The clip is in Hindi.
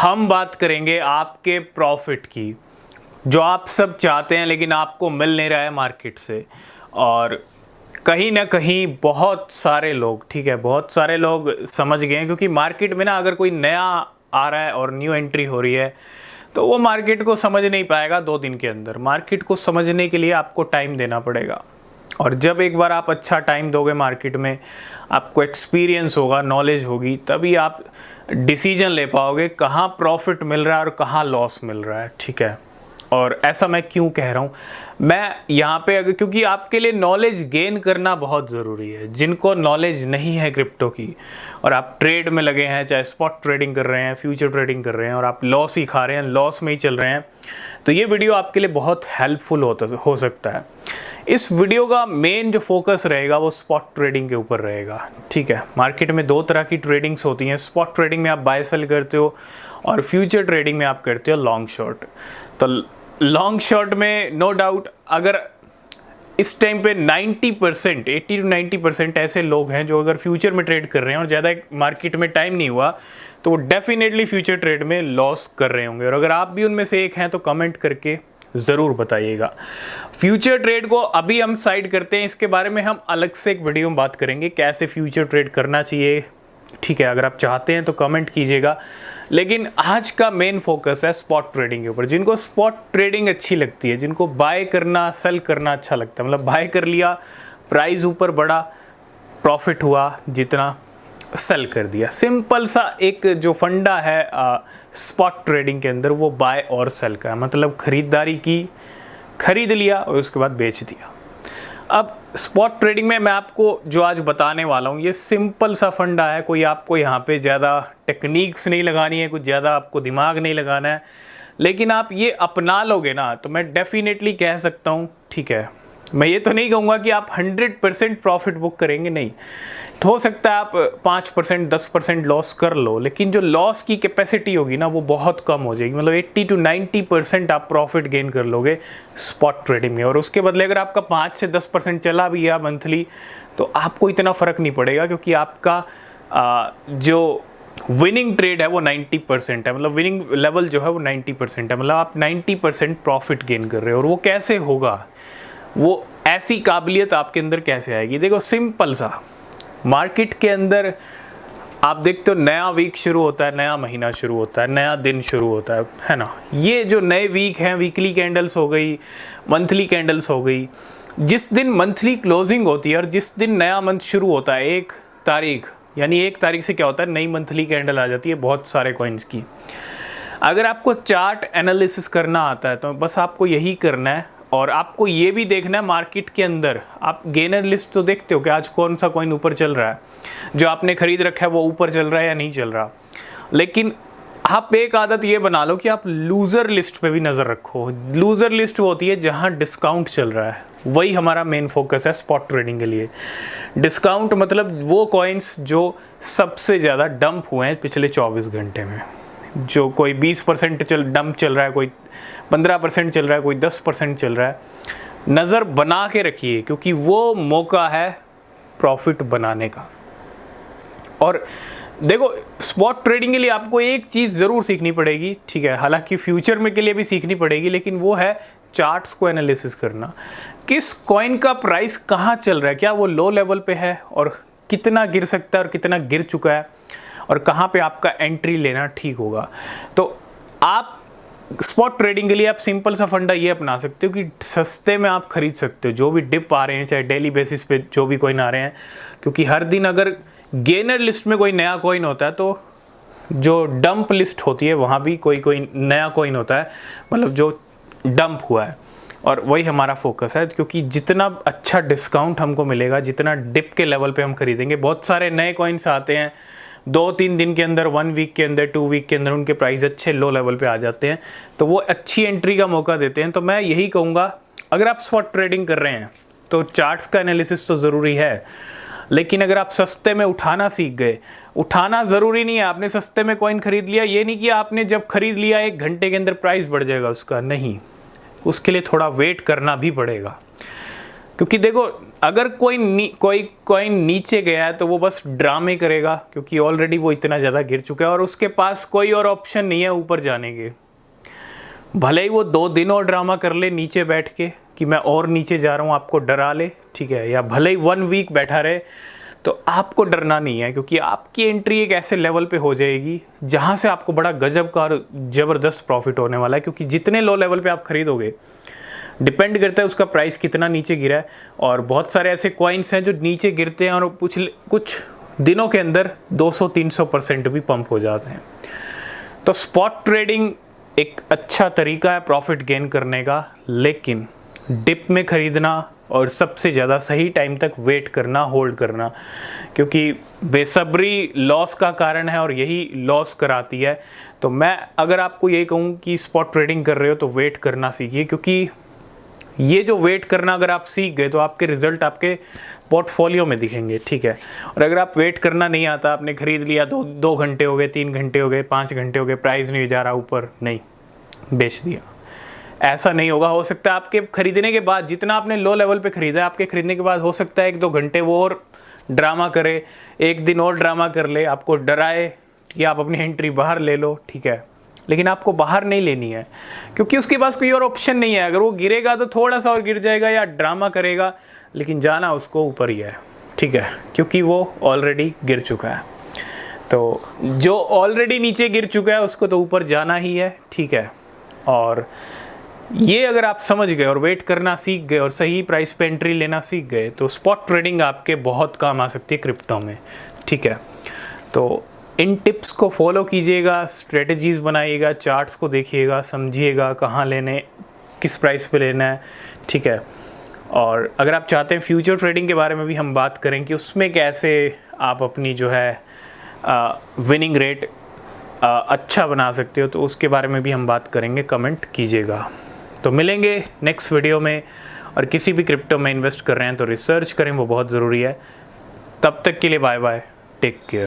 हम बात करेंगे आपके प्रॉफिट की, जो आप सब चाहते हैं लेकिन आपको मिल नहीं रहा है मार्केट से। और कहीं ना कहीं बहुत सारे लोग, ठीक है, बहुत सारे लोग समझ गए हैं, क्योंकि मार्केट में ना अगर कोई नया आ रहा है और न्यू एंट्री हो रही है तो वो मार्केट को समझ नहीं पाएगा 2 दिन के अंदर। मार्केट को समझने के लिए आपको टाइम देना पड़ेगा, और जब एक बार आप अच्छा टाइम दोगे मार्केट में, आपको एक्सपीरियंस होगा, नॉलेज होगी, तभी आप डिसीजन ले पाओगे कहाँ प्रॉफिट मिल रहा है और कहाँ लॉस मिल रहा है, ठीक है। और ऐसा मैं क्यों कह रहा हूँ, मैं यहाँ पे अगर, क्योंकि आपके लिए नॉलेज गेन करना बहुत ज़रूरी है। जिनको नॉलेज नहीं है क्रिप्टो की और आप ट्रेड में लगे हैं, चाहे स्पॉट ट्रेडिंग कर रहे हैं, फ्यूचर ट्रेडिंग कर रहे हैं, और आप लॉस ही खा रहे हैं, लॉस में ही चल रहे हैं, तो ये वीडियो आपके लिए बहुत हेल्पफुल हो सकता है। इस वीडियो का मेन जो फोकस रहेगा वो स्पॉट ट्रेडिंग के ऊपर रहेगा, ठीक है। मार्केट में 2 तरह की ट्रेडिंग्स होती हैं। स्पॉट ट्रेडिंग में आप बाय सेल करते हो, और फ्यूचर ट्रेडिंग में आप करते हो लॉन्ग शॉर्ट। तो लॉन्ग शॉर्ट में नो डाउट, अगर इस टाइम पे 90%, 80 to 90% ऐसे लोग हैं जो अगर फ्यूचर में ट्रेड कर रहे हैं और ज़्यादा मार्केट में टाइम नहीं हुआ, तो वो डेफिनेटली फ्यूचर ट्रेड में लॉस कर रहे होंगे। और अगर आप भी उनमें से एक हैं तो कमेंट करके ज़रूर बताइएगा। फ्यूचर ट्रेड को अभी हम साइड करते हैं, इसके बारे में हम अलग से एक वीडियो में बात करेंगे कैसे फ्यूचर ट्रेड करना चाहिए, ठीक है। अगर आप चाहते हैं तो कमेंट कीजिएगा। लेकिन आज का मेन फोकस है स्पॉट ट्रेडिंग के ऊपर। जिनको स्पॉट ट्रेडिंग अच्छी लगती है, जिनको बाय करना, सेल करना अच्छा लगता है, मतलब बाय कर लिया, प्राइस ऊपर बढ़ा, प्रॉफिट हुआ, जितना सेल कर दिया। सिंपल सा एक जो फंडा है स्पॉट ट्रेडिंग के अंदर, वो बाय और सेल का है। मतलब खरीदारी की, खरीद लिया और उसके बाद बेच दिया। अब स्पॉट ट्रेडिंग में मैं आपको जो आज बताने वाला हूँ, ये सिंपल सा फंडा है। कोई आपको यहाँ पे ज़्यादा टेक्निक्स नहीं लगानी है, कुछ ज़्यादा आपको दिमाग नहीं लगाना है, लेकिन आप ये अपना लोगे ना तो मैं डेफिनेटली कह सकता हूँ, ठीक है। मैं ये तो नहीं कहूँगा कि आप 100% प्रॉफिट बुक करेंगे, नहीं। हो सकता है आप 5%, 10% लॉस कर लो, लेकिन जो लॉस की कैपेसिटी होगी ना वो बहुत कम हो जाएगी। मतलब 80 to 90% आप प्रॉफिट गेन कर लोगे स्पॉट ट्रेडिंग में। और उसके बदले अगर आपका 5 से 10% चला भी है मंथली, तो आपको इतना फ़र्क नहीं पड़ेगा, क्योंकि आपका जो विनिंग ट्रेड है वो 90% है। मतलब विनिंग लेवल जो है वो 90% है। मतलब आप 90% प्रॉफिट गेन कर रहे हो। और वो कैसे होगा, वो ऐसी काबिलियत आपके अंदर कैसे आएगी? देखो सिंपल सा, मार्केट के अंदर आप देखते हो नया वीक शुरू होता है, नया महीना शुरू होता है, नया दिन शुरू होता है ना। ये जो नए वीक हैं, वीकली कैंडल्स हो गई, मंथली कैंडल्स हो गई, जिस दिन मंथली क्लोजिंग होती है और जिस दिन नया मंथ शुरू होता है, 1 तारीख, यानी 1 तारीख से क्या होता है, नई मंथली कैंडल आ जाती है बहुत सारे कॉइन्स की। अगर आपको चार्ट एनालिसिस करना आता है तो बस आपको यही करना है। और आपको ये भी देखना है मार्केट के अंदर, आप गेनर लिस्ट तो देखते हो कि आज कौन सा कॉइन ऊपर चल रहा है, जो आपने खरीद रखा है वो ऊपर चल रहा है या नहीं चल रहा। लेकिन आप एक आदत ये बना लो कि आप लूज़र लिस्ट पे भी नज़र रखो। लूज़र लिस्ट वो होती है जहाँ डिस्काउंट चल रहा है, वही हमारा मेन फोकस है स्पॉट ट्रेडिंग के लिए। डिस्काउंट मतलब वो कॉइन्स जो सबसे ज़्यादा डंप हुए हैं पिछले 24 घंटे में। जो कोई 20% डंप चल रहा है, कोई 15% चल रहा है, कोई 10% चल रहा है, नज़र बना के रखिए, क्योंकि वो मौका है प्रॉफिट बनाने का। और देखो स्पॉट ट्रेडिंग के लिए आपको एक चीज़ ज़रूर सीखनी पड़ेगी, ठीक है, हालांकि फ्यूचर में के लिए भी सीखनी पड़ेगी, लेकिन वो है चार्ट्स को एनालिसिस करना। किस कॉइन का प्राइस कहाँ चल रहा है, क्या वो लो लेवल पे है और कितना गिर सकता है और कितना गिर चुका है, और कहाँ पे आपका एंट्री लेना ठीक होगा। तो आप स्पॉट ट्रेडिंग के लिए आप सिंपल सा फंडा ये अपना सकते हो कि सस्ते में आप खरीद सकते हो जो भी डिप आ रहे हैं, चाहे डेली बेसिस पे जो भी कॉइन आ रहे हैं। क्योंकि हर दिन अगर गेनर लिस्ट में कोई नया कॉइन होता है तो जो डंप लिस्ट होती है वहाँ भी कोई नया कॉइन होता है, मतलब जो डंप हुआ है। और वही हमारा फोकस है, क्योंकि जितना अच्छा डिस्काउंट हमको मिलेगा, जितना डिप के लेवल पे हम खरीदेंगे, बहुत सारे नए कॉइन्स आते हैं 2-3 दिन के अंदर, 1 वीक के अंदर, 2 वीक के अंदर उनके प्राइस अच्छे लो लेवल पे आ जाते हैं, तो वो अच्छी एंट्री का मौका देते हैं। तो मैं यही कहूँगा, अगर आप स्पॉट ट्रेडिंग कर रहे हैं तो चार्ट्स का एनालिसिस तो ज़रूरी है, लेकिन अगर आप सस्ते में उठाना सीख गए, उठाना ज़रूरी नहीं है आपने सस्ते में कॉइन खरीद लिया, ये नहीं कि आपने जब खरीद लिया 1 घंटे के अंदर प्राइस बढ़ जाएगा उसका, नहीं, उसके लिए थोड़ा वेट करना भी पड़ेगा। क्योंकि देखो, अगर कोई कॉइन नीचे गया है तो वो बस ड्रामे करेगा, क्योंकि ऑलरेडी वो इतना ज़्यादा गिर चुका है और उसके पास कोई और ऑप्शन नहीं है ऊपर जाने के। भले ही वो 2 दिन और ड्रामा कर ले नीचे बैठ के कि मैं और नीचे जा रहा हूँ, आपको डरा ले, ठीक है, या भले ही 1 वीक बैठा रहे, तो आपको डरना नहीं है, क्योंकि आपकी एंट्री एक ऐसे लेवल पे हो जाएगी जहाँ से आपको बड़ा गजब का और ज़बरदस्त प्रॉफिट होने वाला है। क्योंकि जितने लो लेवल पे आप खरीदोगे, डिपेंड करता है उसका प्राइस कितना नीचे गिरा है। और बहुत सारे ऐसे कॉइन्स हैं जो नीचे गिरते हैं और कुछ दिनों के अंदर 200-300% भी पंप हो जाते हैं। तो स्पॉट ट्रेडिंग एक अच्छा तरीका है प्रॉफिट गेन करने का, लेकिन डिप में खरीदना और सबसे ज़्यादा सही टाइम तक वेट करना, होल्ड करना, क्योंकि बेसब्री लॉस का कारण है और यही लॉस कराती है। तो मैं अगर आपको यही कहूँ कि स्पॉट ट्रेडिंग कर रहे हो तो वेट करना सीखिए, क्योंकि ये जो वेट करना अगर आप सीख गए तो आपके रिजल्ट आपके पोर्टफोलियो में दिखेंगे, ठीक है। और अगर आप वेट करना नहीं आता, आपने खरीद लिया, 2 घंटे हो गए, 3 घंटे हो गए, 5 घंटे हो गए, प्राइस नहीं जा रहा ऊपर, नहीं, बेच दिया, ऐसा नहीं होगा। हो सकता है आपके खरीदने के बाद, जितना आपने लो लेवल पे खरीदा है, आपके खरीदने के बाद हो सकता है 1-2 घंटे वो और ड्रामा करे, 1 दिन और ड्रामा कर ले, आपको डराए कि आप अपनी एंट्री बाहर ले लो, ठीक है, लेकिन आपको बाहर नहीं लेनी है, क्योंकि उसके पास कोई और ऑप्शन नहीं है। अगर वो गिरेगा तो थोड़ा सा और गिर जाएगा या ड्रामा करेगा, लेकिन जाना उसको ऊपर ही है, ठीक है, क्योंकि वो ऑलरेडी गिर चुका है। तो जो ऑलरेडी नीचे गिर चुका है उसको तो ऊपर जाना ही है, ठीक है। और ये अगर आप समझ गए और वेट करना सीख गए और सही प्राइस पे एंट्री लेना सीख गए, तो स्पॉट ट्रेडिंग आपके बहुत काम आ सकती है क्रिप्टो में, ठीक है। तो इन टिप्स को फॉलो कीजिएगा, स्ट्रेटजीज़ बनाइएगा, चार्ट्स को देखिएगा, समझिएगा कहाँ लेने, किस प्राइस पे लेना है, ठीक है। और अगर आप चाहते हैं फ्यूचर ट्रेडिंग के बारे में भी हम बात करें कि उसमें कैसे आप अपनी जो है विनिंग रेट अच्छा बना सकते हो, तो उसके बारे में भी हम बात करेंगे, कमेंट कीजिएगा। तो मिलेंगे नेक्स्ट वीडियो में। और किसी भी क्रिप्टो में इन्वेस्ट कर रहे हैं तो रिसर्च करें, वो बहुत ज़रूरी है। तब तक के लिए बाय बाय, टेक केयर।